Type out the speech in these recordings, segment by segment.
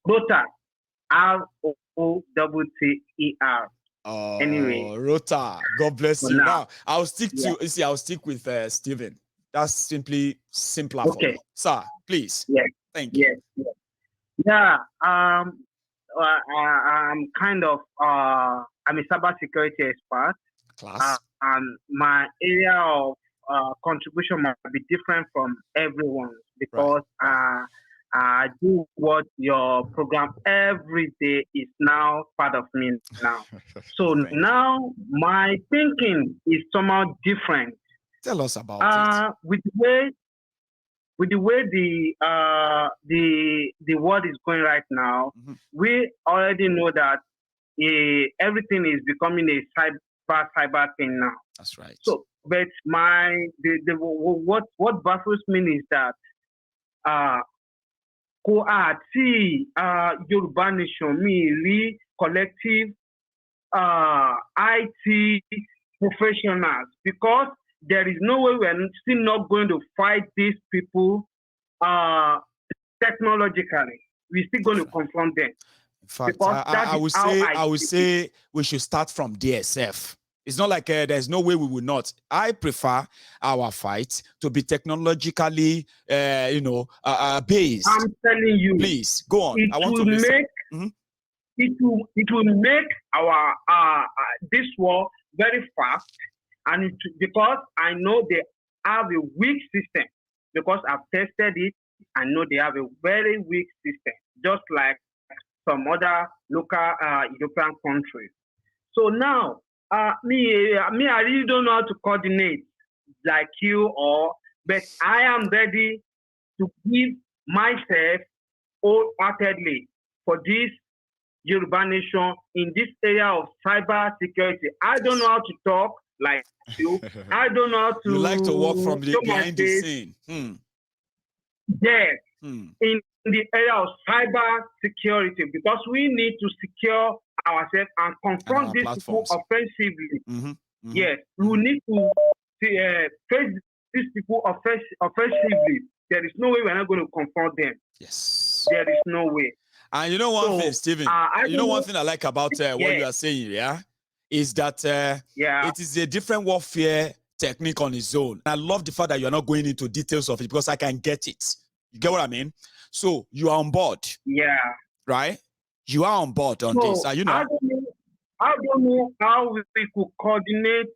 Rota, Rootter. Anyway, Oh, Rota. God bless for you. now. Now, I'll stick Yeah. to, you see, I'll stick with Stephen. That's simply simpler for Okay. me. Sir, please. Yes. Thank you. Yes. Yes. Yeah. I'm kind of I'm a cybersecurity expert. Class. And my area of contribution might be different from everyone Right. because Right. I do what your program every day is now part of me now. So Thank you. now my thinking is somehow different. Tell us about it. With the way the world is going right now, Mhm. we already know that everything is becoming a cyber thing now. That's right. So, but what baffles me is that uh, kò àti Yorùbá nation mi rí collective IT professionals because there is no way we are still not going to fight these people uh, technologically. We're still going That's to right. confront them In fact, because that I is would how say, I I would see it. say we should start from DSF. It's not like there's no way we will not. I prefer our fight to be technologically, based. I'm telling you, Please go on. it I want to will listen. make Mhm. it will make our this war very fast, and because I know they have a weak system because I've tested it. I know they have a very weak system, just like some other local European countries. So now, I really don't know how to coordinate like you but I am ready to give myself wholeheartedly for this Yoruba nation in this area of cyber security. I don't know Yes. how to talk like you. I don't know how You like to work to from the show my behind the face. scene. Yes, Hmm. in the area of cyber security because we need to secure ourselves and And confront our these people platforms. offensively. Mm-hmm. Mm-hmm. Yes, we Mm-hmm. need to face these people offensively. There is no way we're not going to confront them. Yes. There is no way. And you know one thing, So Stephen. I You know don't one know. thing I like about what Yeah, you are saying, yeah, is that yeah. it is a different warfare technique on its own. I love the fact that you're not going into details of it because I can get it. You get what I mean? So you are on board, Yeah. right? You are on board on this. So You know. I don't know how we could coordinate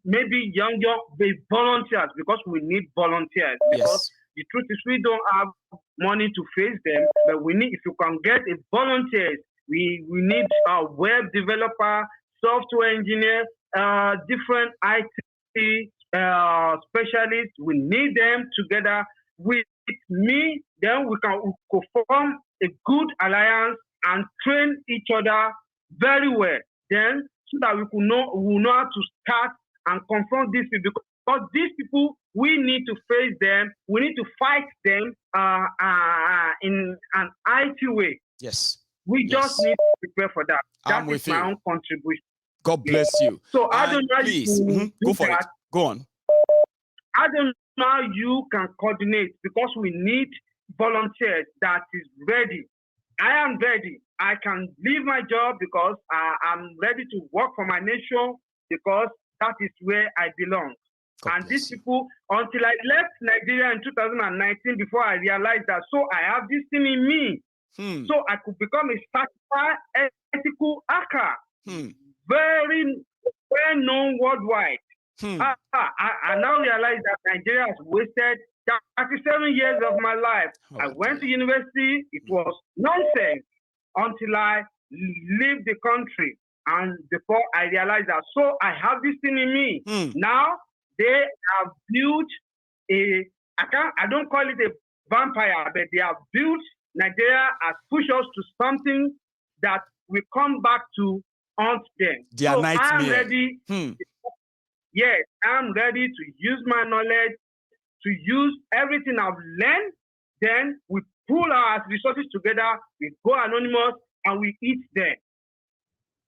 maybe the volunteers because we need volunteers because Yes. the truth is we don't have money to face them, but we need if you can get a volunteers, we need a web developer, software engineer, different IT specialists. We need them together with me, then we could form a good alliance and train each other very well. Then so that we will know how to start and confront these people because these people we need to face them. We need to fight them in an IT way. Yes. We just Yes. need to prepare for that. I'm That is with my you. own contribution. God Yeah. bless you. So I don't And know how please, you go do for that. it. Go on. I don't know how you can coordinate because we need volunteers that is ready. I am ready. I can leave my job because I'm ready to work for my nation because that is where I belong. God And these bless you. people, until I left Nigeria in 2019, before I realized that, so I have this thing in me. Hmm. So I could become a certified ethical hacker, Hmm. very well known worldwide. Hmm. I now realize that Nigeria has wasted 37 years of my life. I Oh went to dear. university, it was nonsense until I leave the country. And before I realized that, so I have this thing in me. Hmm. Now they have built I don't call it a vampire, but they have built Nigeria has pushed us to something that we come back to haunt them. Their So I'm nightmare. ready. Hmm. Yes, I'm ready to use my knowledge, to use everything I've learned. Then we pull our resources together, we go anonymous, and we eat them.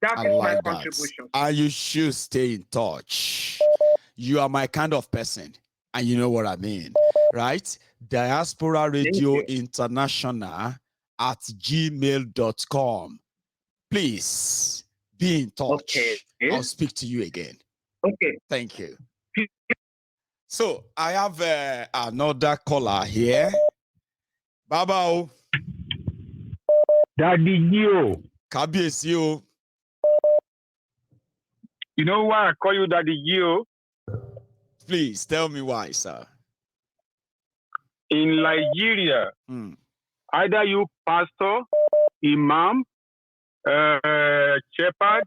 That I is my like that. contribution. And you should stay in touch. You are my kind of person. And you know what I mean, right? Diaspora Thank Radio you. International @gmail.com. Please be in touch. Okay. I'll speak to you again. Okay. Thank you. So I have another caller here. Baba, Daddy Gio. Kabiyesi o. You know why I call you Daddy Gio? Please tell me why, sir. In Nigeria, either you pastor, imam, shepherd,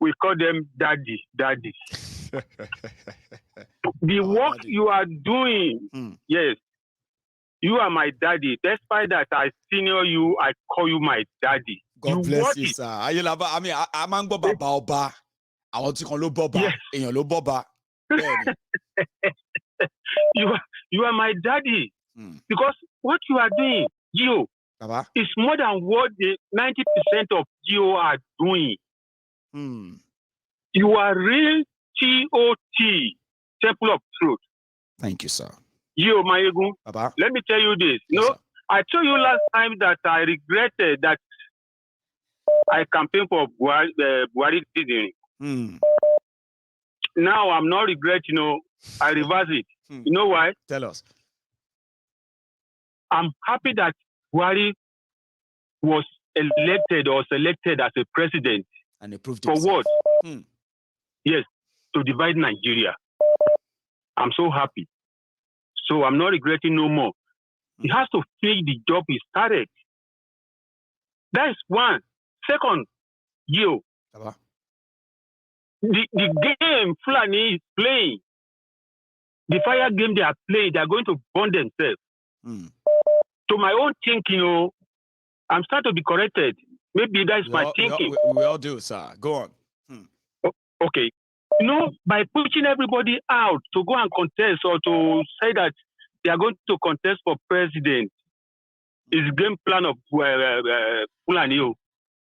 we call them daddy. The work daddy. you are doing, yes, you are my daddy. Despite that I senior you, I call you my daddy. God bless you, sir. I mean, I'm ń gbọ́ bàbá ọba. Àwọn tí kan ló bọ́ba, èèyàn ló bọ́ba. You are my daddy. Because what you are doing, Gio, is more than what the 90% of Gio are doing. You are real TOT, Temple of Truth. Thank you, sir. Gio Mayegun, let me tell you this. Yes, I told you last time that I regretted that I campaigned for Buhari citizen. Now I'm not regretting, I reverse it. You know why? Tell us. I'm happy that Buhari was elected or selected as a president. And he proved for himself. what? Yes, to divide Nigeria. I'm so happy. So I'm not regretting no more. He has to finish the job he started. That is one. Second, the game Fulani is playing, the fire game they are playing, they are going to burn themselves. To my own thinking, I'm starting to be corrected. Maybe that's my thinking. We all do, sir. Go on. Okay. By pushing everybody out to go and contest or to say that they are going to contest for president is game plan of Fulani.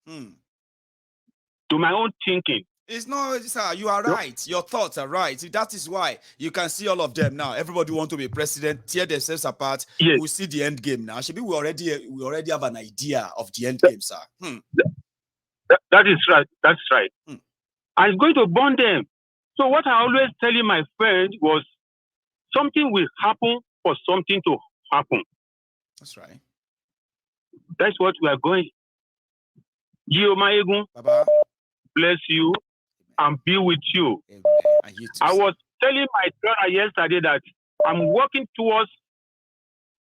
To my own thinking. It's not, sir, you are right. Your thoughts are right. That is why you can see all of them now. Everybody want to be president, tear themselves apart. Yes. We see the end game now. Should we already have an idea of the end game, sir. That is right. That's right. I'm going to burn them. So what I always tell my friend was something will happen for something to happen. That's right. That's what we are going. Gio Mayegun, Baba, bless you and be with you. Amen. And you too, I sir. was telling my daughter yesterday that I'm working towards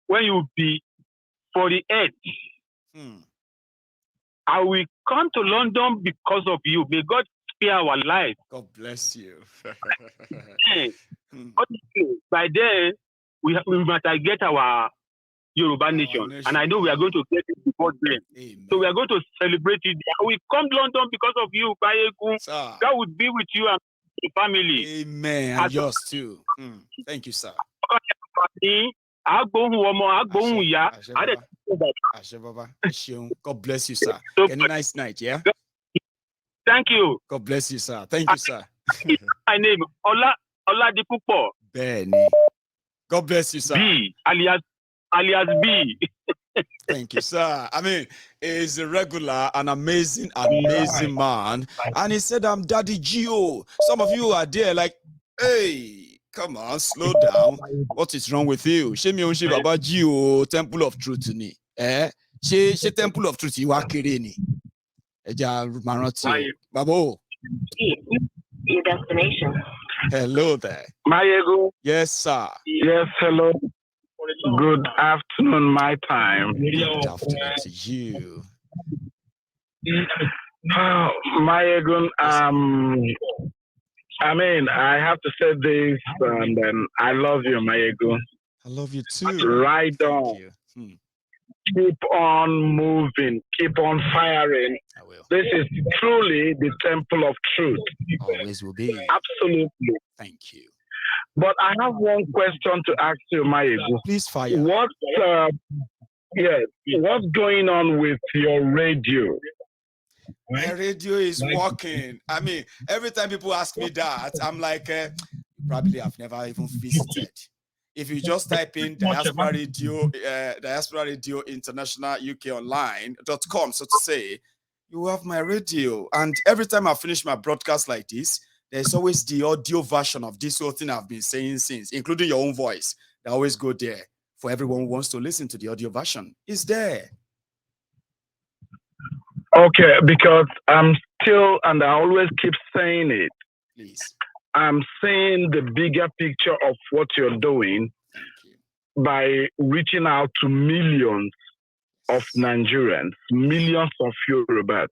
when you be 48. I will come to London because of you. May God spare our life. God bless you. By then, we must get our Yoruba nation. And I know we are going to get it before then. Amen. So we are going to celebrate it. We come to London because of you, Bayegun. God will be with you and the family. Amen. And yours too. Thank you, sir. God bless you, sir. Have a nice night, yeah? Thank you. God bless you, sir. Thank you, sir. My name, Oladipupo. Benny. God bless you, sir. B, alias B. Thank you, sir. I mean, he's a regular, an amazing man. And he said, I'm Daddy Gio. Some of you are there like, hey, come on, slow down. What is wrong with you? Shemi Onshi Baba Gio, Temple of Truth ni. She Temple of Truth, you are kidding. Babo. Your destination. Hello there. Mayego. Yes, sir. Yes, hello. Good afternoon, my time. Good afternoon to you. Mayegun, I mean, I have to say this, and then I love you, Mayegun. I love you too. Right on. Thank you. Keep on moving. Keep on firing. I will. This is truly the temple of truth. Always will be. Absolutely. Thank you. But I have one question to ask you, Mayegun. Please fire. What's going on with your radio? My radio is working. I mean, every time people ask me that, I'm like, probably I've never even visited. If you just type in Diaspora Radio International UK Online.com, so to say, you have my radio. And every time I finish my broadcast like this, there's always the audio version of this whole thing I've been saying since, including your own voice. They always go there for everyone who wants to listen to the audio version. It's there. Okay, because I'm still, and I always keep saying it. Please. I'm seeing the bigger picture of what you're doing by reaching out to millions of Nigerians, millions of Yorubas.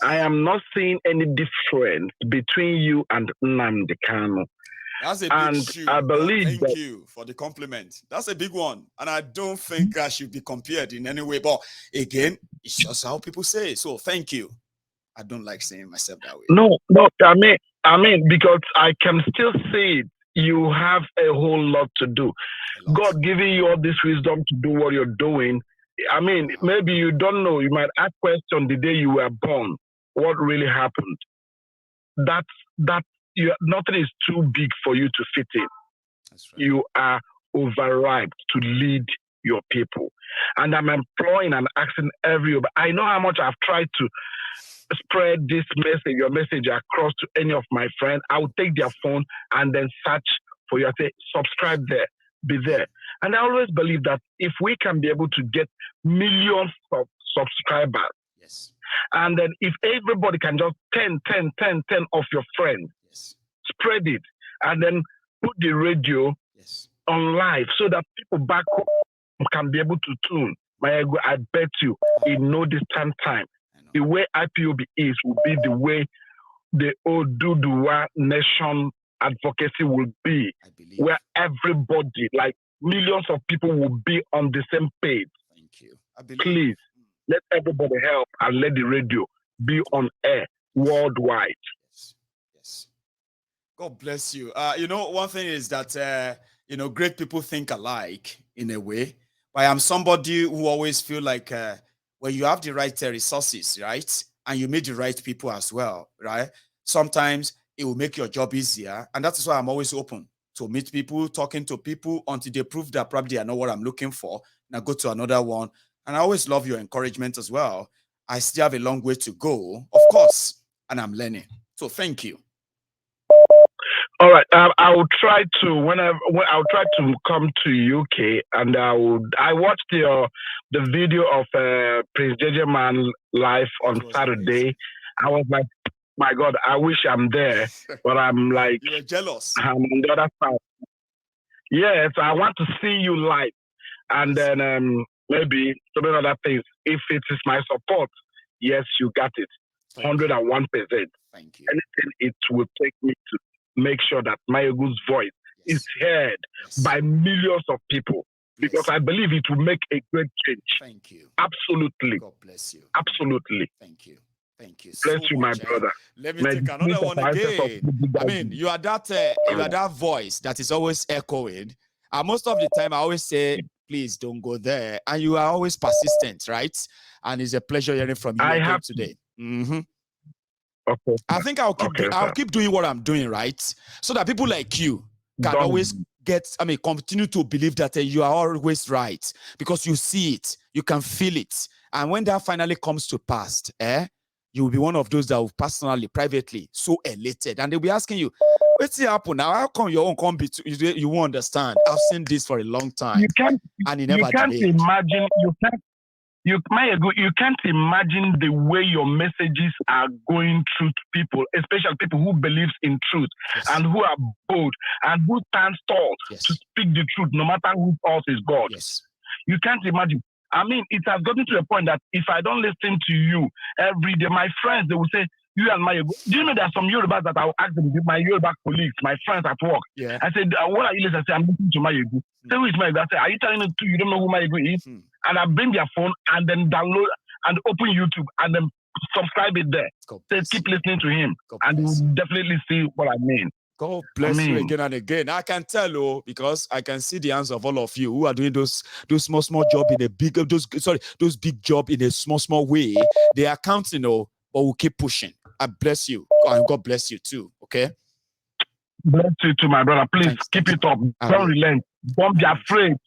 I am not seeing any difference between you and Nnamdi Kanu. That's a big shoe. I believe thank you for the compliment. That's a big one. And I don't think I should be compared in any way. But again, it's just how people say it. So thank you. I don't like saying myself that way. No, I mean, because I can still see it. You have a whole lot to do. God giving you all this wisdom to do what you're doing. I mean, maybe you don't know. You might ask question the day you were born. What really happened? Nothing is too big for you to fit in. That's right. You are overripe to lead your people. And I'm employing and asking everybody. I know how much I've tried to spread this message, your message across to any of my friends. I will take their phone and then search for you. I say, subscribe there, be there. And I always believe that if we can be able to get millions of subscribers, yes, and then if everybody can just 10 of your friends, yes, spread it, and then put the radio yes, on live so that people back home can be able to tune. I bet you, in no distant time, the way IPOB is will be the way the Oduduwa Nation advocacy will be, where everybody, like millions of people, will be on the same page. Thank you. Please, let everybody help and let the radio be on air worldwide. Yes. Yes. God bless you. You know, one thing is that, great people think alike in a way. But I'm somebody who always feel like when you have the right resources, right, and you meet the right people as well, right, sometimes it will make your job easier. And that is why I'm always open to meet people, talking to people until they prove that probably I know what I'm looking for. And I go to another one. And I always love your encouragement as well. I still have a long way to go, of course, and I'm learning. So thank you. All right, I will try to I'll try to come to UK, and I watched the video of Prince JJ Man live on Saturday. Amazing. I was like, my God, I wish I'm there, but I'm like, you were jealous. I'm on the other side. Yes, I want to see you live, and then maybe some other things. If it is my support, yes, you got it, 101%. Thank you. Anything it will take me to make sure that Mayegu's voice is heard by millions of people, because I believe it will make a great change. Thank you. Absolutely. God bless you. Absolutely. Thank you. Thank you. Bless you, my brother. Let me take another one again. I mean, you are that voice that is always echoing. And most of the time, I always say, please don't go there. And you are always persistent, right? And it's a pleasure hearing from you again today. Mm-hmm. Okay. I think I'll keep doing what I'm doing, right? So that people like you can always continue to believe that you are always right, because you see it, you can feel it. And when that finally comes to pass, you will be one of those that will personally, privately, so elated. And they'll be asking you, what's happened now? How come your own company, you won't understand? I've seen this for a long time. You can't imagine, you can't imagine the way your messages are going through to people, especially people who believe in truth and who are bold and who stand tall to speak the truth, no matter who else is God. Yes. You can't imagine. I mean, it has gotten to a point that if I don't listen to you every day, my friends, they will say, you and Mayegu. Do you know there are some Yorubas that I will ask them, my Yoruba colleagues, my friends at work. Yeah. I said, what are you listening to? I say, I'm listening to Mayegu. Say, who is Mayegu? I say, are you telling me you don't know who Mayegu is? And I bring their phone and then download and open YouTube and then subscribe it there. Say, keep listening to him. And you will definitely see what I mean. God bless you again and again. I can tell, because I can see the hands of all of you who are doing those small job in a big, those big job in a small way. They are counting, but we'll keep pushing. I bless you, and God bless you too. Okay. Bless you too, my brother. Please keep it up. Don't relent. Don't be afraid.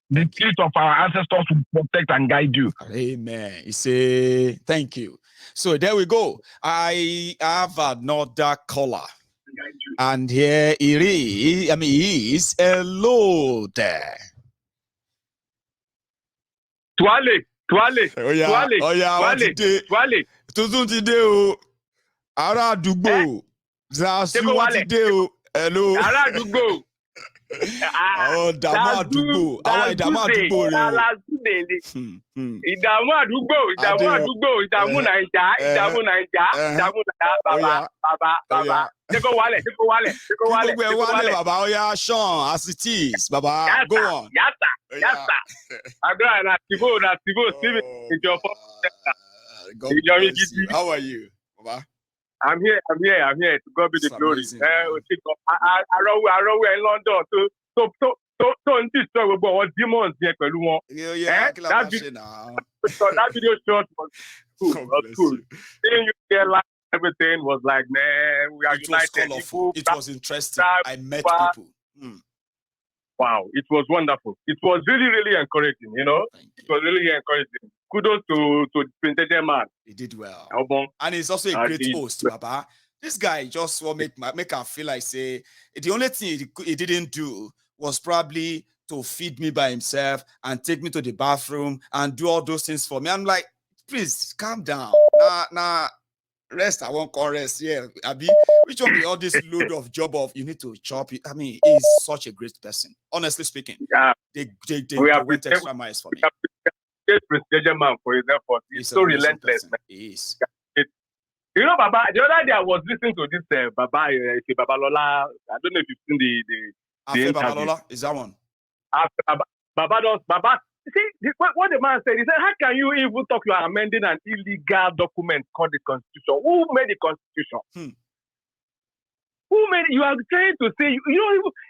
The spirit of our ancestors will protect and guide you. Amen. You say, thank you. So there we go. I have another caller. And here it is. I mean, he is hello there. Twale. Oh yeah, Twale. Tuntun ti dé o. Ará àdúgbò. Zazu wọ́n ti dé o. Hello. Ará àdúgbò. Àwọn ìdààmú àdúgbò. Àwọn ìdààmú àdúgbò rẹ o. Ìdààmú àdúgbò. Ìdààmú Nàìjà. Bàbá. Ṣé kó wálẹ̀. Kí gbogbo ẹ wálẹ̀ bàbá ó yá Sean as it is. Bàbá go on. Yàtà. Àdúrà na tìbò síbi ìjọba. God bless you. How are you, Baba? I'm here. To God be the glory. Arọ́wọ́ ẹ̀ London tó ń tì sọ gbogbo àwọn demons yẹn pẹ̀lú wọn. That video shot was cool. Seeing you there live, everything was like, man, we are united. It was colorful. It was interesting. I met people. Wow, it was wonderful. It was really, really encouraging, you know? It was really encouraging. Kudos to the Prince man. He did well. Album. And he's also a great host, Baba. This guy just will make her feel like, say, the only thing he didn't do was probably to feed me by himself and take me to the bathroom and do all those things for me. I'm like, please, calm down. Nah, rest, I won't call rest. Yeah, Abi, which one be all this load of job of you need to chop it? I mean, he's such a great person. Honestly speaking, yeah, they went extra miles for me. Man for his effort. He's so relentless. He is. You know, Baba, the other day I was listening to this Baba Lola. I don't know if you've seen the interview. Baba Lola, is that one? Baba. See, what the man said, he said, how can you even talk you are amending an illegal document called the Constitution? Who made the Constitution? Who made it? You are trying to say, he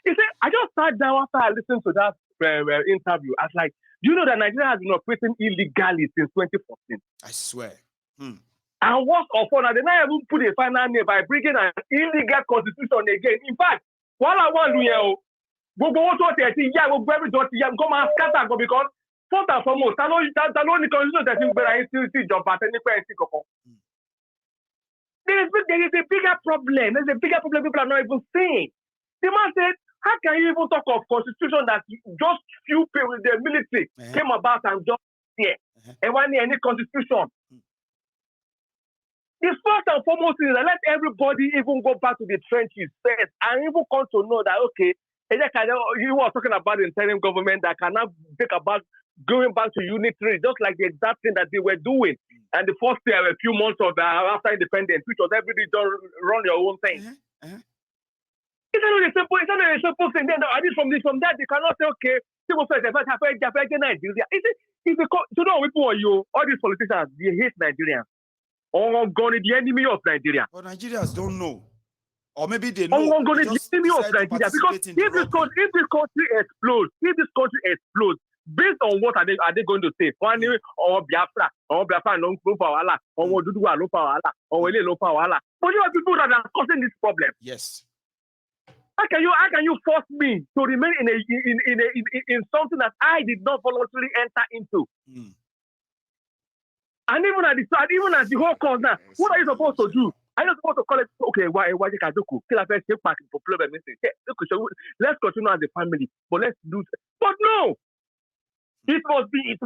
said, I just sat down after I listened to that interview. I was like, do you know that Nigeria has been operating illegally since 2014? I swear. And what's often, they not even put a final name by bringing an illegal constitution again. In fact, while I want to hear, come and scatter because first and foremost, I know the constitution that is job at any point. There is a bigger problem. There's a bigger problem people are not even seeing. The man said, how can you even talk of constitution that just few people with the military came about and just here? And when any constitution. The first and foremost is that let everybody even go back to the trenches first and even come to know that, okay, you were talking about the interim government that cannot think about going back to unitary, just like the exact thing that they were doing. And the first year, a few months of after independence, which was every region run your own thing. It's not a simple thing. Then I did from that, you cannot say, okay, people say, Nigeria. So now people are all these politicians, they hate Nigerians. Or gone the enemy of Nigeria. But Nigerians don't know. Or maybe they know. Or gone the enemy of Nigeria. Because if this country explodes, based on what are they going to say? Or Biafra no for Allah, or Duduwa no for Allah, or Wele no for Allah. But you are people that are causing this problem. Yes. How can you force me to remain in something that I did not voluntarily enter into? And even at the whole cause now, what are you supposed to do? Are you supposed to call it, okay, why you can do? Let's continue as a family, but let's do it. But no! It must be.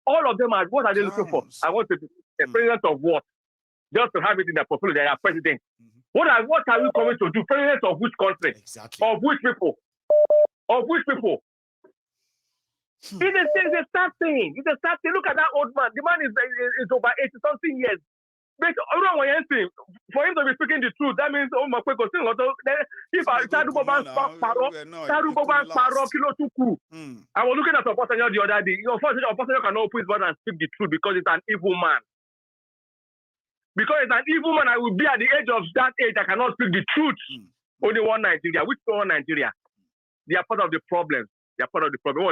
All of them are, what are they looking for? I want to be a president of what? Just to have it in their portfolio, they are president. What are we coming to do? President of which country? Exactly. Of which people? It's a sad thing. Look at that old man. The man is over 80-something years. But for him to be speaking the truth, that means if I was looking at a person the other day. Unfortunately, a person cannot open his mouth and speak the truth because it's an evil man. Because it's an evil man, I will be at the age of that age. I cannot speak the truth. Only one Nigeria. Which one Nigeria? They are part of the problem. They are part of the problem.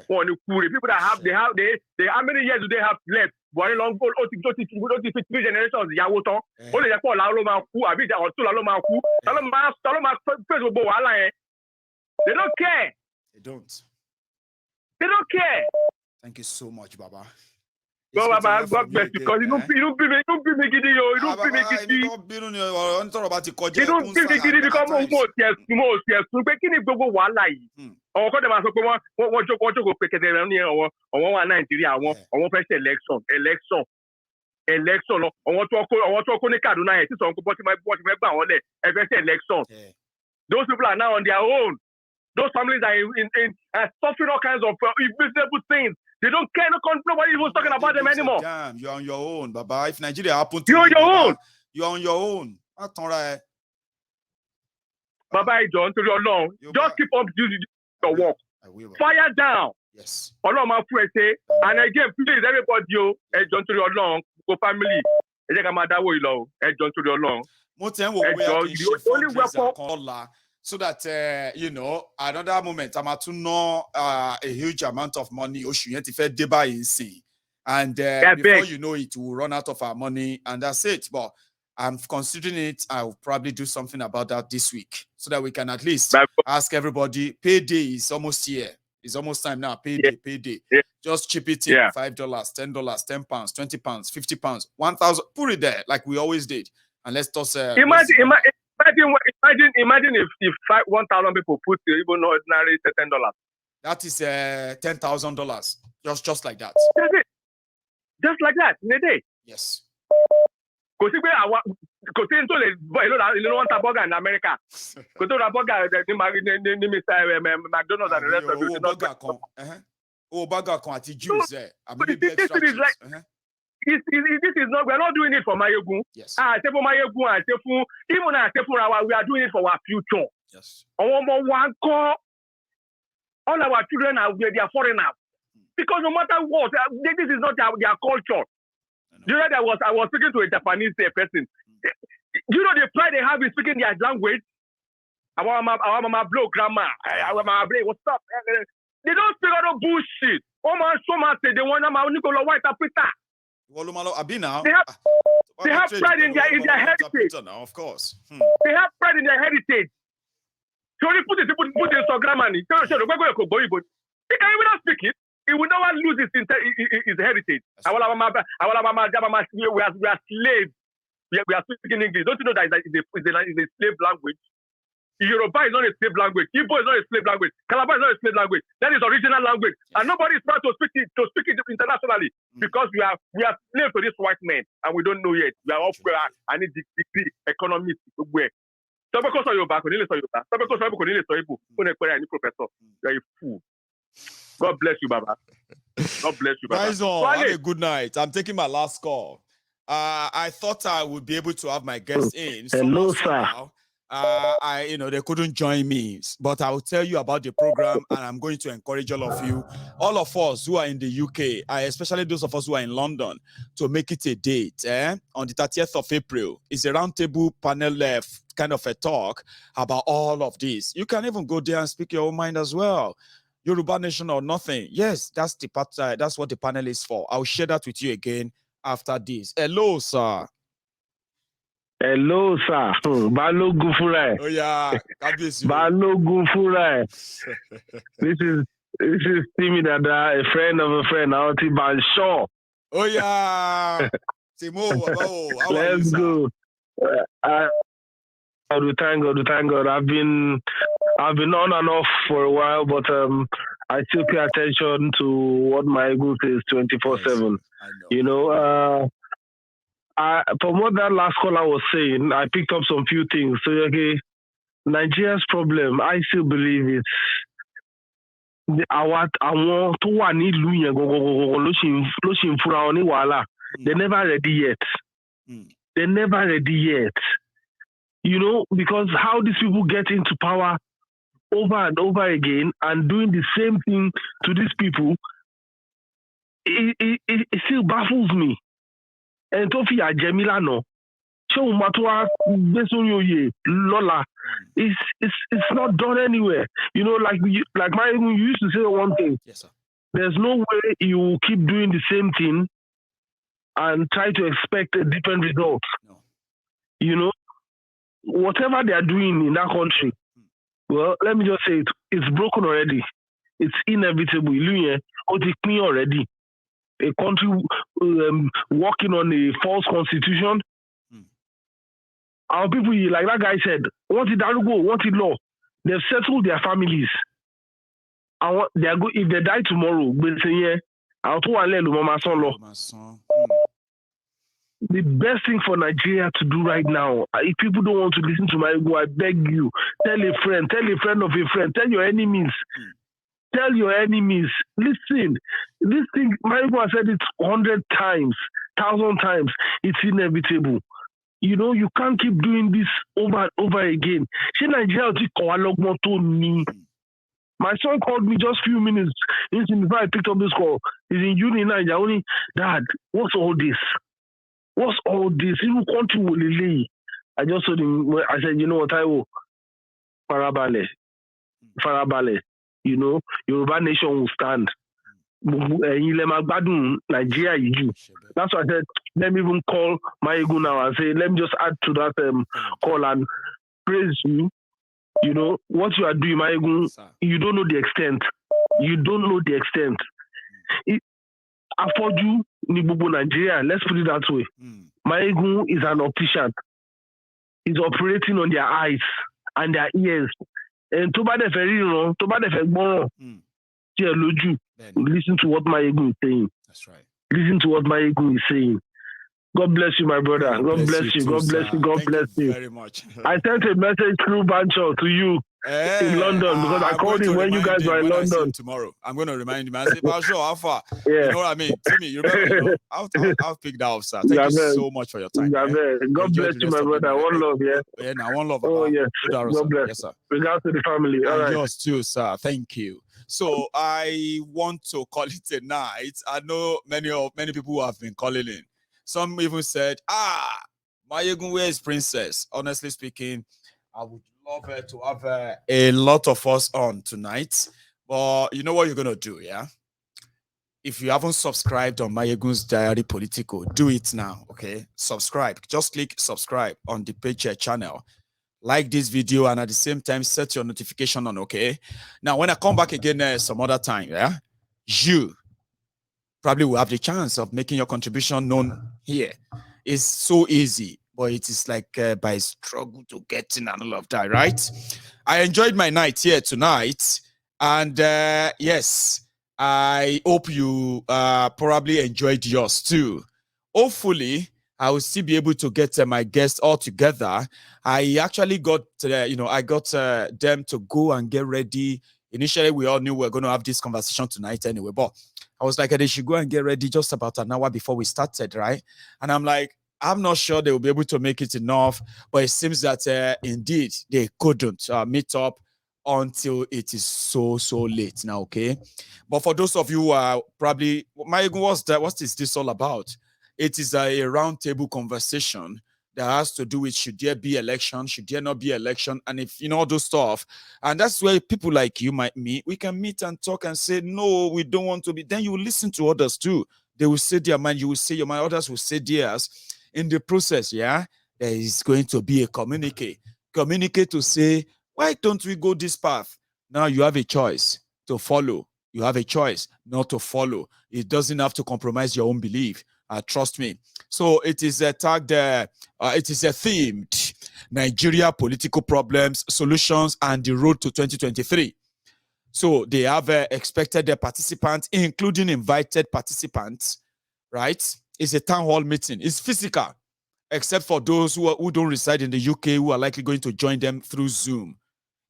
One the people that have they how many years do they have left? One long goal, 3 generations. Yawoton. Only the Paul Lalo Ku, Abi or Tulalo Ku, Saloma face. They don't care. They don't. They don't care. Thank you so much, Baba. Go, Baba, God bless you. Because you don't be me giddy, yo. You don't be me giddy. You don't be me giddy because most yes. So making it go one lie. Or what them ask what you go pick it around here or one Nigeria or one first election. Or what to Kaduna. It's on what my election. Those people are now on their own. Those families are suffering all kinds of invisible things. They don't care. Nobody even talking about them anymore. Damn, you're on your own, Baba. If Nigeria happened to you're on your own. You're on your own. Baba, John, to your long. Just keep on doing your work. Fire down. Yes. And again, please, everybody, John, to your long, go family. John, to your long. Only weapon. So that, another moment, I'm to know a huge amount of money. And before you know it, we'll run out of our money. And that's it. But I'm considering it. I'll probably do something about that this week so that we can at least ask everybody. Payday is almost here. It's almost time now. Payday. Yeah. Just chip it in. $5, $10, £10, £20, £50, 1,000. Put it there like we always did. And let's toss. Imagine if 1,000 people put even ordinary $10. That is $10,000. Just like that. That's it. Just like that in a day. Yes. Because you don't want a burger in America. Because you burger McDonald's and the rest of it. Burger con at Jews there. This is not, we're not doing it for Mayogun. Yes. I say for Mayogun, I say for, even I say for we are doing it for our future. Yes. All our children are foreigners. Because no matter what, this is not their culture. You know, I was speaking to a Japanese person. You know the pride they have in speaking their language? Our mama blow grammar. Our mama blow, what's up? They don't speak all the bullshit. Oh man, so much they want to Nicola White Africa. They have pride in their heritage. Now, of course. They have pride in their heritage. So they put it in grammar. He can even not speak it. He will never lose his heritage. We are slaves. We are speaking English. Don't you know that it's a slave language? Yoruba is not a slave language. Igbo is not a slave language. Calabar is not a slave language. That is original language, and nobody is proud to speak it internationally because we are slaves to this white man, and we don't know yet. We are all I need degree economics where. So because of Yoruba, so because of Igbo, professor, you are a fool. God bless you, Baba. God bless you, Baba. Guys, have a good night. I'm taking my last call. I thought I would be able to have my guests in. Hello, sir. They couldn't join me, but I will tell you about the program, and I'm going to encourage all of you, all of us who are in the UK, especially those of us who are in London, to make it a date. On the 30th of April, it's a roundtable panel kind of a talk about all of this. You can even go there and speak your own mind as well. Yoruba Nation or nothing. Yes, that's the part. That's what the panel is for. I'll share that with you again after this. Hello, sir. Hello, sir. Balogun Fure. Oh yeah, Balogun Fure. This is Timmy Dada, a friend of a friend, out in Banshaw. Oh yeah. Timo, let's go. Thank God. I've been on and off for a while, but I still pay attention to what my ego says 24/7. You know, from what that last caller was saying, I picked up some few things. So, okay, Nigeria's problem, I still believe it's they're never ready yet. They're never ready yet. You know, because how these people get into power over and over again and doing the same thing to these people, it still baffles me. And Tofia Jemila no. Lola. It's not done anywhere. You know, like my you used to say one thing. Yes, sir. There's no way you will keep doing the same thing and try to expect a different result. No. You know, whatever they are doing in that country, well, let me just say it's broken already. It's inevitable. It's clean already. A country working on a false constitution. Our people, like that guy said, want it Darugo, want it law. They've settled their families. They are if they die tomorrow, the best thing for Nigeria to do right now, if people don't want to listen to my ego, I beg you, tell a friend of a friend, tell your enemies. Tell your enemies, listen, this thing, my ego has said it 100 times, 1,000 times, it's inevitable. You know, you can't keep doing this over and over again. My son called me just a few minutes before I picked up this call. He's in uni now. Dad, what's all this? What's all this? I just told him, I said, you know what, I will. Farabale. You know, Yoruba nation will stand. Nigeria, that's why I said, let me even call my ego now and say, let me just add to that call and praise you. You know, what you are doing, my ego, you don't know the extent. You don't know the extent. Afford you, Nibubu Nigeria, let's put it that way. My ego is an optician. He's operating on their eyes and their ears. And to bad listen to what my ego is saying. That's right. Listen to what my ego is saying. God bless you, my brother. God bless you. God bless you. God bless you. Very much. I sent a message through Bancho to you in London because I called him when you guys were in London. Tomorrow, I'm going to remind him. I say, Bancho, how far? Yeah. You know what I mean? Timmy, you remember? I'll pick that up, sir. Thank you so much for your time. God bless you, my brother. One love, yeah. Yeah, now one love. Oh, yes. God bless. Yes, sir. Regards to the family. All right. Yours too, sir. Thank you. So I want to call it a night. I know many people who have been calling in. Some even said, Mayegun, where is Princess? Honestly speaking, I would love her to have a lot of us on tonight. But you know what you're going to do, yeah? If you haven't subscribed on Mayegun's Diary Politico, do it now, okay? Subscribe. Just click subscribe on the page channel. Like this video and at the same time, set your notification on, okay? Now, when I come back again some other time, yeah, you probably will have the chance of making your contribution known here. It's so easy, but it is like by struggle to get in and all of that, right? I enjoyed my night here tonight. And yes, I hope you probably enjoyed yours too. Hopefully, I will still be able to get my guests all together. I actually got, I got them to go and get ready. Initially, we all knew we were going to have this conversation tonight anyway, but I was like, they should go and get ready just about an hour before we started, right? And I'm like, I'm not sure they will be able to make it enough, but it seems that indeed they couldn't meet up until it is so late now, okay? But for those of you who are probably, what is this all about? It is a roundtable conversation that has to do with should there be election, should there not be election, and if you know all those stuff. And that's where people like you might meet. We can meet and talk and say, no, we don't want to be. Then you will listen to others too. They will say their mind, you will say your mind, others will say theirs. In the process, yeah, there is going to be a communique to say, why don't we go this path? Now you have a choice to follow. You have a choice not to follow. It doesn't have to compromise your own belief. Trust me. So it is tagged, it is themed Nigeria political problems, solutions, and the road to 2023. So they have expected their participants, including invited participants, right? It's a town hall meeting. It's physical, except for those who don't reside in the UK, who are likely going to join them through Zoom.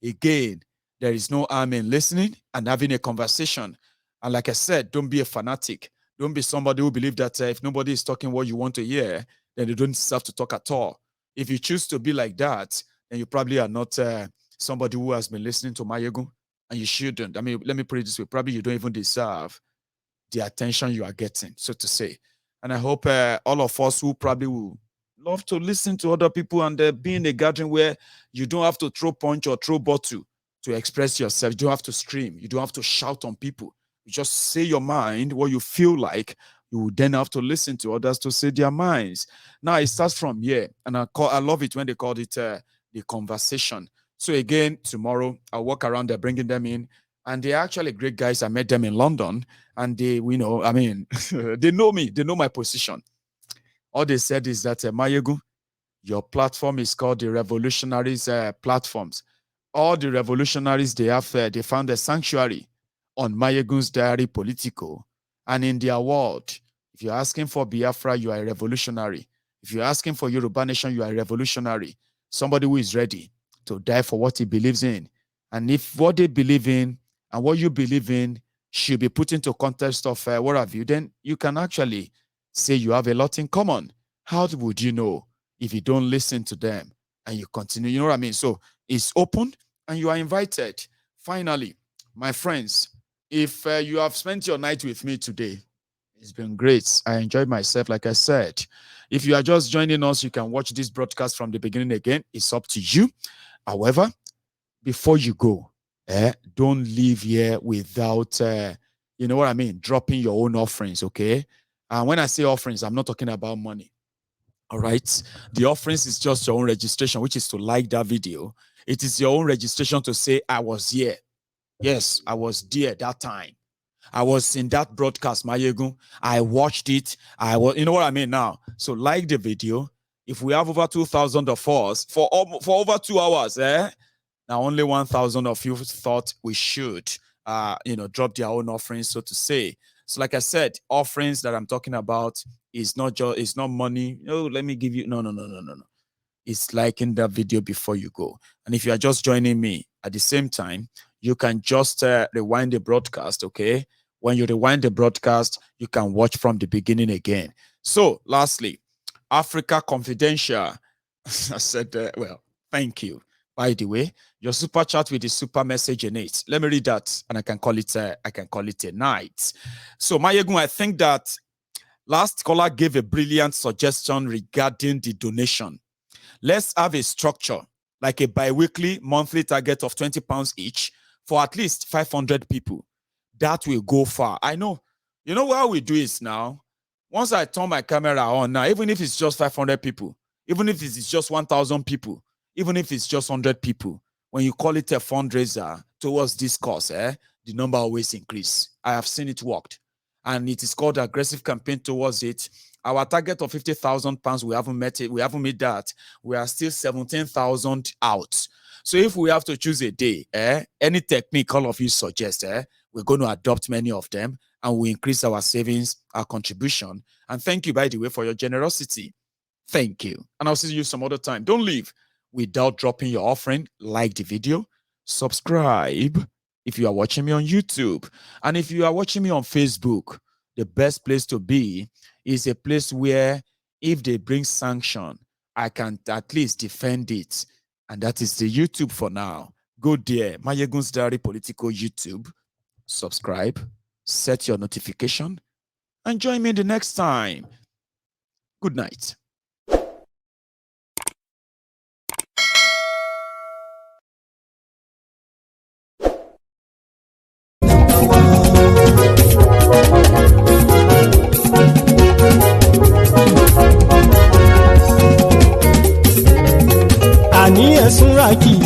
Again, there is no harm in listening and having a conversation. And like I said, don't be a fanatic. Don't be somebody who believes that if nobody is talking what you want to hear, then they don't deserve to talk at all. If you choose to be like that, then you probably are not somebody who has been listening to Mayegun, and you shouldn't. I mean, let me put it this way. Probably you don't even deserve the attention you are getting, so to say. And I hope all of us who probably will love to listen to other people and be in a gathering where you don't have to throw punch or throw bottle to express yourself. You don't have to scream. You don't have to shout on people. You just say your mind, what you feel like. You will then have to listen to others to say their minds. Now it starts from here, and I love it when they called it the conversation. So again, tomorrow I'll walk around there, bringing them in, and they're actually great guys. I met them in London, and they, I mean, they know me. They know my position. All they said is that, Mayegu, your platform is called the Revolutionaries Platforms. All the revolutionaries, they found a sanctuary on Mayegun's Diary Politico. And in their world, if you're asking for Biafra, you are a revolutionary. If you're asking for Yoruba Nation, you are a revolutionary. Somebody who is ready to die for what he believes in. And if what they believe in and what you believe in should be put into context of what have you, then you can actually say you have a lot in common. How would you know if you don't listen to them and you continue? You know what I mean? So it's open and you are invited. Finally, my friends, if you have spent your night with me today, it's been great. I enjoyed myself, like I said. If you are just joining us, you can watch this broadcast from the beginning again. It's up to you. However, before you go, don't leave here without, you know what I mean, dropping your own offerings, okay? And when I say offerings, I'm not talking about money. All right? The offerings is just your own registration, which is to like that video. It is your own registration to say, I was here. Yes, I was there that time. I was in that broadcast, Mayegun. I watched it. You know what I mean now? So like the video. If we have over 2,000 of us for over 2 hours, now only 1,000 of you thought we should, drop their own offerings, so to say. So like I said, offerings that I'm talking about is not money. Let me give you, no. It's like in that video before you go. And if you are just joining me at the same time, you can just rewind the broadcast, okay? When you rewind the broadcast, you can watch from the beginning again. So, lastly, Africa Confidential. I said, well, thank you. By the way, your super chat with the super message in it. Let me read that, and I can call it a night. So, Mayegun, I think that last caller gave a brilliant suggestion regarding the donation. Let's have a structure, like a bi-weekly, monthly target of £20 each for at least 500 people. That will go far. I know. You know how we do it now? Once I turn my camera on now, even if it's just 500 people, even if it's just 1,000 people, even if it's just 100 people, when you call it a fundraiser towards this cause, the number always increase. I have seen it worked. And it is called aggressive campaign towards it. Our target of £50,000, we haven't met it. We haven't made that. We are still 17,000 out. So if we have to choose a day, any technique all of you suggest, we're going to adopt many of them, and we increase our savings, our contribution. And thank you, by the way, for your generosity. Thank you. And I'll see you some other time. Don't leave without dropping your offering. Like the video, subscribe if you are watching me on YouTube. And if you are watching me on Facebook, the best place to be is a place where if they bring sanction, I can at least defend it. And that is the YouTube for now. Go there, Mayegun's Diary Political YouTube. Subscribe, set your notification, and join me the next time. Good night. Àní ẹ̀sùnra kì í.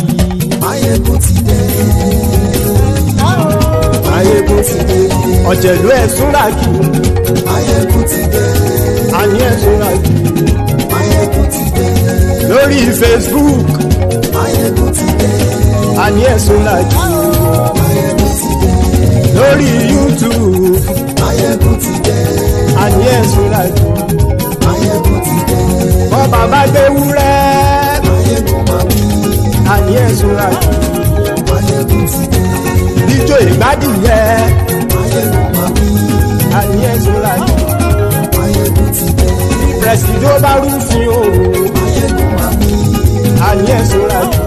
Máyégún ti dé. Máyégún ti dé. Ọ̀jẹ̀lú ẹ̀sùnra kì í. Máyégún ti dé. Àní ẹ̀sùnra kì í. Máyégún ti dé. Lórí Facebook. Máyégún ti dé. Àní ẹ̀sùnra kì í. Máyégún ti dé. Lórí YouTube. Máyégún ti dé. Àní ẹ̀sùnra kì í. Máyégún ti dé. Bọ́ bàbá gbé wúrẹ́. Àní ẹ̀sùnra kì í. Ijó ìgbádìyẹ. Àní ẹ̀sùnra kì í. Pẹ̀sìdó bá rúfin o. Àní ẹ̀sùnra kì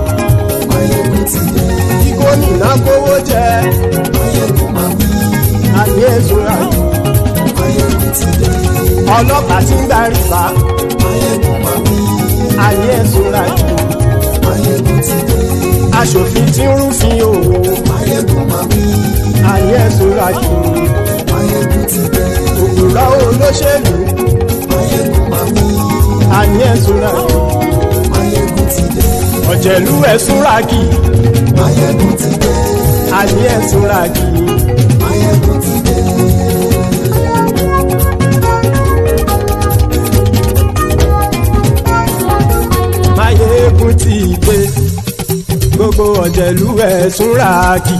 í. Gómìnà kówó jẹ. Àní ẹ̀sùnra kì í. Ọlọ́pàá tí ń darí bá. aṣòfin tí ń rúfin o. Máyégún máa wí. àní ẹ ṣọ́ra kí. Máyégún ti dé. òpùrọ́ olóṣèlú. Máyégún máa wí. àní ẹ ṣọ́ra kí. Máyégún ti dé. ọ̀jẹ̀lú ẹ ṣọ́ra kí. Máyégún ti dé. àní ẹ ṣọ́ra kí. Máyégún ti dé. Máyégún ti dé. gbogbo ọ̀jẹ̀lú ẹ ṣọ́ra kí.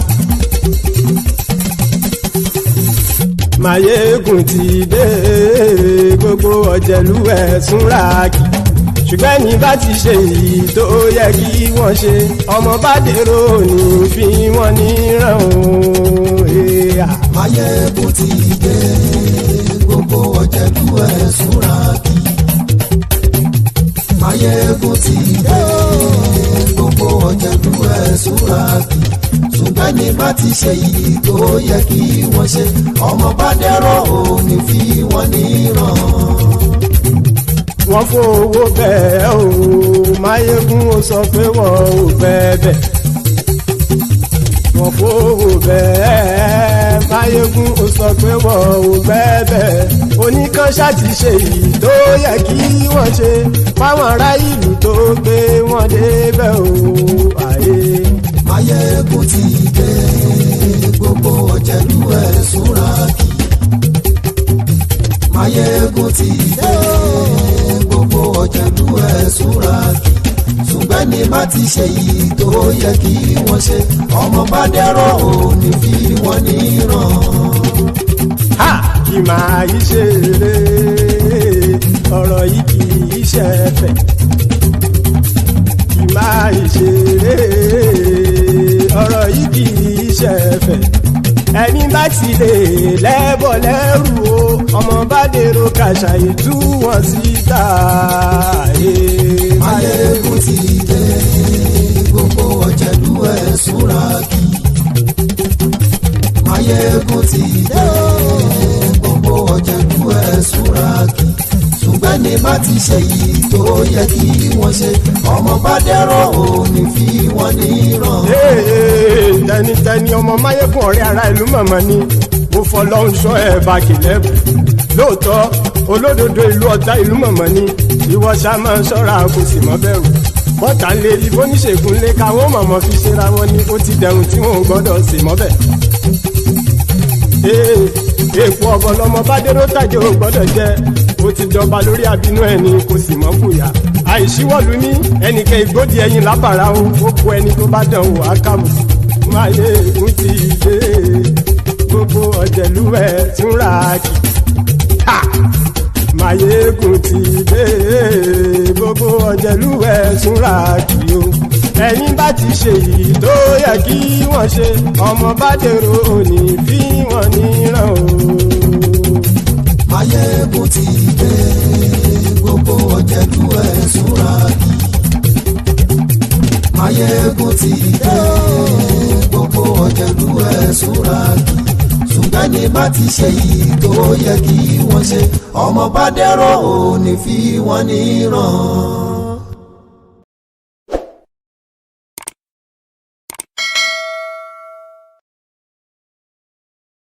Máyégún ti dé. gbogbo ọ̀jẹ̀lú ẹ ṣọ́ra kí. ṣùgbọ́n ní bá ti ṣe èyí tó yẹ kí wọ́n ṣe ọmọ bá dèrò ní fi wọ́n níran o. Máyégún ti dé. Gbogbo ọ̀jẹ̀lú ẹ ṣọ́ra kí. Máyégún ti dé. Gbogbo ọ̀jẹ̀lú ẹ ṣọ́ra kí. ṣùgbọ́n ní bá ti ṣe èyí tó yẹ kí wọ́n ṣe ọmọ bá dèrò ní fi wọ́n níran. wọ́n fowó bẹ́ẹ̀ o Máyégún ó sọ pé wọ́n ò fẹ́ bẹ́ẹ̀. wọ́n fowó bẹ́ẹ̀ Máyégún ó sọ pé wọ́n ò fẹ́ bẹ́ẹ̀. oníkan ṣáàtì ṣe èyí tó yẹ kí wọ́n ṣe fáwọn ará ìlú tó gbé wọn débẹ̀ o. Máyégún ti dé. Gbogbo ọ̀jẹ̀lú ẹ ṣọ́ra kí. Máyégún ti dé. Gbogbo ọ̀jẹ̀lú ẹ ṣọ́ra kí. ṣùgbọ́n ní bá ti ṣe yìí tó yẹ kí wọ́n ṣe ọmọ bá dẹ́rọ̀ ò ní fi wọ́n níran. kì máa yí ṣe eré ọ̀rọ̀ yìí kì í ṣe ẹ̀fẹ̀. kì máa yí ṣe eré ọ̀rọ̀ yìí kì í ṣe ẹ̀fẹ̀. ẹni bá ti lè lẹ́bọ̀ lẹ́rù o ọmọ bá dèrò kàṣà ìtú wọn síta. Máyégún ti dé. Gbogbo ọ̀jẹ̀lú ẹ ṣọ́ra kí. Máyégún ti dé. Gbogbo ọ̀jẹ̀lú ẹ ṣọ́ra kí. ṣùgbọ́n ní bá ti ṣe yìí tó yẹ kí wọ́n ṣe ọmọ bá dẹ́rọ̀ ò ní fi wọ́n níran. tẹnitẹni ọmọ Máyégún ọ̀rẹ́ ara ìlú mọ̀mọ́ ni mo fọlọ́run sọ ẹ̀ bá kìlẹ́bù. lóòótọ́ olódodo ìlú ọ̀tá ìlú mọ̀mọ́ ni ìwọ ṣá máa ń ṣọ́ra kò sì mọ́ bẹ̀rù. bọ́tà ń lé ibo níṣègùn lé káwọn mọ̀mọ́ fi ṣera wọn ni ó ti dẹrùn tí wọn ò gbọ́dọ̀ sì mọ́ bẹ̀. èèpo ọ̀bọ lọmọ bá dérò tàjẹ́ ò gbọ́dọ̀ jẹ́ ó ti jọba lórí àbínú ẹni kò sì mọ́ fòyà. àìsíwọ́lu ní ẹnìkan ìgbódì ẹyin lábàrá o ó kó ẹni tó bá dán o àkàmù. Máyégún ti dé. Gbogbo ọ̀jẹ̀lú ẹ̀ tún ra kì. Máyégún ti dé. Gbogbo ọ̀jẹ̀lú ẹ̀ tún ra kì o. ẹ̀yin bá ti ṣe èyí tó yẹ kí wọ́n ṣe ọmọ bá dèrò òní fi wọ́n níran o. Máyégún ti dé. Gbogbo ọ̀jẹ̀lú ẹ ṣọ́ra kí. Máyégún ti dé. Gbogbo ọ̀jẹ̀lú ẹ ṣọ́ra kí. ṣùgbọ́n ní bá ti ṣe yìí tó yẹ kí wọ́n ṣe ọmọ bá dẹ́rọ̀ ò ní fi wọ́n níran.